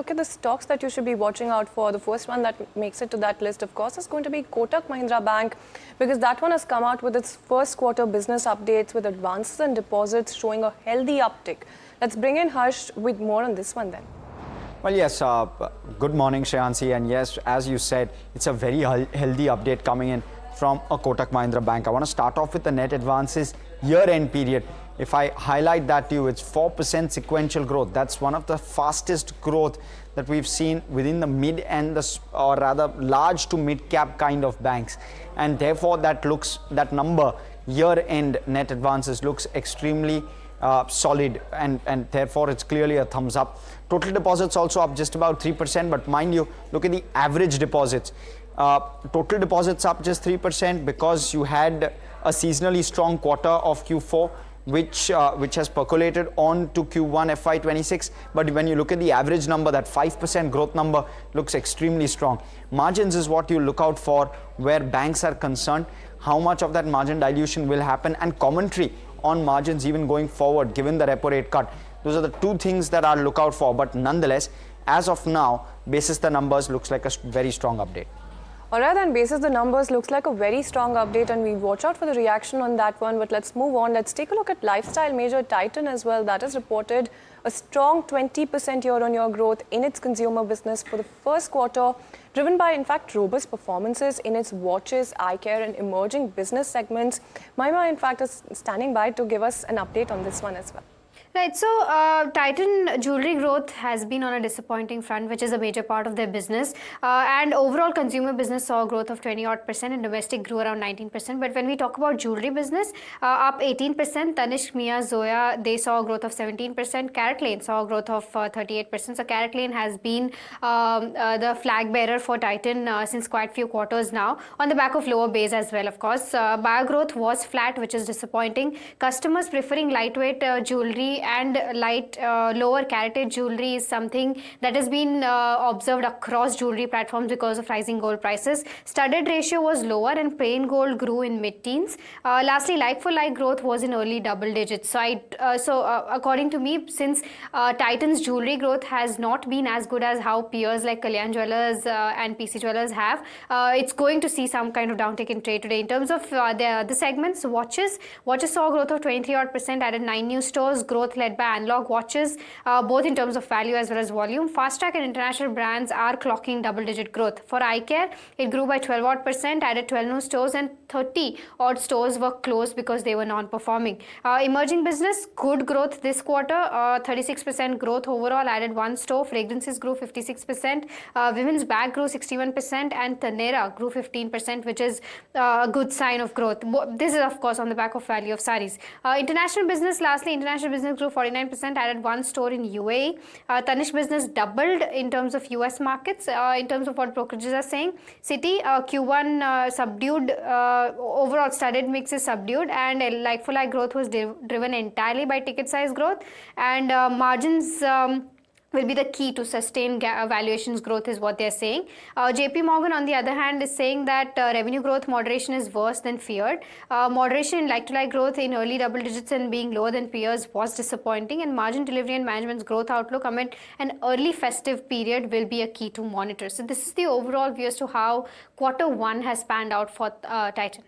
Look at the stocks that you should be watching out for. The first one that makes it to that list, of course, is going to be Kotak Mahindra Bank, because that one has come out with its first quarter business updates with advances and deposits showing a healthy uptick. Let's bring in Harsh with more on this one then. Well, yes, good morning, Shreyansi. And yes, as you said, it's a very healthy update coming in from a Kotak Mahindra Bank. I want to start off with the net advances year-end period. If I highlight that to you, it's 4% sequential growth. That's one of the fastest growth that we've seen within the mid and or rather large to mid cap kind of banks. And therefore that number year-end net advances looks extremely solid, and therefore it's clearly a thumbs up. Total deposits also up just about 3%, but mind you, look at the average deposits. Total deposits up just 3% because you had a seasonally strong quarter of Q4, which has percolated on to Q1 FY26. But when you look at the average number, that 5% growth number looks extremely strong. Margins is what you look out for where banks are concerned. How much of that margin dilution will happen, and commentary on margins even going forward given the repo rate cut. Those are the two things that I'll look out for. But nonetheless, as of now, basis the numbers, looks like a very strong update. Alright, then basis the numbers looks like a very strong update, and we watch out for the reaction on that one. But let's move on. Let's take a look at lifestyle major Titan as well. That has reported a strong 20% year-on-year growth in its consumer business for the first quarter, driven by, in fact, robust performances in its watches, eye care and emerging business segments. Maima, in fact, is standing by to give us an update on this one as well. Right, so Titan jewelry growth has been on a disappointing front, which is a major part of their business. And overall consumer business saw a growth of 20-odd% and domestic grew around 19%. But when we talk about jewelry business, up 18%, Tanishq, Mia, Zoya, they saw a growth of 17%. CaratLane saw a growth of 38%. So CaratLane has been the flag bearer for Titan since quite few quarters now, on the back of lower base as well, of course. Buyer growth was flat, which is disappointing. Customers preferring lightweight jewelry and lower caratage jewelry is something that has been observed across jewelry platforms because of rising gold prices. Studded ratio was lower and plain gold grew in mid-teens. Lastly, like-for-like growth was in early double digits. So, according to me, since Titan's jewelry growth has not been as good as how peers like Kalyan Jewellers and PC Jewellers have, it's going to see some kind of downtick in trade today. In terms of the segments, watches saw a growth of 23-odd%, added 9 new stores, growth led by analog watches, both in terms of value as well as volume. Fast Track and international brands are clocking double-digit growth. For eye care, it grew by 12-odd%, added 12 new stores, and 30-odd stores were closed because they were non-performing. Emerging business, good growth this quarter, 36% growth overall, added 1 store. Fragrances grew 56%, women's bag grew 61%, and Tanera grew 15%, which is a good sign of growth. This is, of course, on the back of value of saris. International business, lastly, international business grew 49%, added 1 store in UAE. Tanishq business doubled in terms of US markets. In terms of what brokerages are saying, City Q1 subdued, overall studded mix is subdued, and like-for-like growth was driven entirely by ticket size growth, and margins will be the key to sustain valuations growth is what they're saying. JP Morgan, on the other hand, is saying that revenue growth moderation is worse than feared. Moderation in like-to-like growth in early double digits and being lower than peers was disappointing, and margin delivery and management's growth outlook amid an early festive period will be a key to monitor. So this is the overall view as to how Q1 has panned out for Titan.